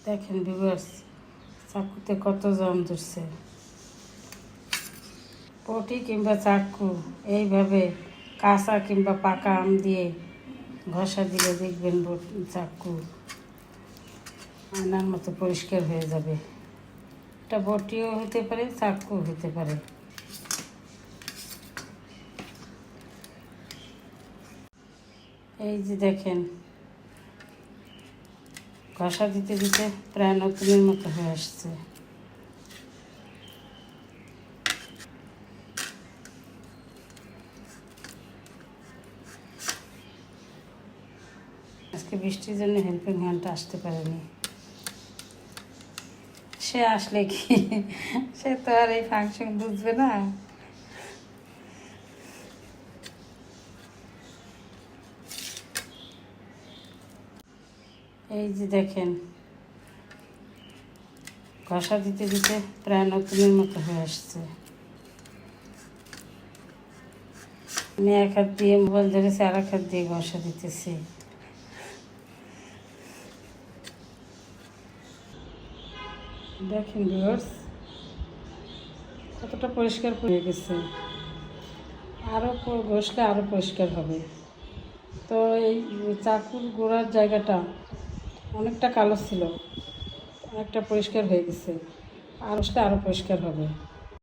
দেখেন ভিউয়ার্স, চাকুতে কত জং ধরছে। পটি কিংবা চাকু এইভাবে কাঁচা কিংবা পাকা আম দিয়ে ঘষা দিলে দেখবেন চাকু আয়নার মতো পরিষ্কার হয়ে যাবে। এটা বটিও হতে পারে, চাকু হতে পারে। এই যে দেখেন, ঘষা দিতে দিতে প্রায় নতুনের মতো হয়ে আসছে। আজকে বৃষ্টির জন্য হেল্পিং হ্যান্ডটা আসতে পারেনি। সে আসলে কি, সে তো আর এই ফাংশন বুঝবে না। এই যে দেখেন, ঘষা দিতে দিতে প্রায় নতুনের মতো হয়ে আসছে। আমি এক হাত দিয়ে মোবাইল ধরেছি, আর এক হাত দিয়ে ঘষা দিতেছি। দেখেন ভিউয়ার্স, কতটা পরিষ্কার হয়ে গেছে। আরও ঘষলে আরও পরিষ্কার হবে। তো এই চাকুর গোড়ার জায়গাটা অনেকটা কালো ছিল, অনেকটা পরিষ্কার হয়ে গেছে। আর ঘষলে আরও পরিষ্কার হবে।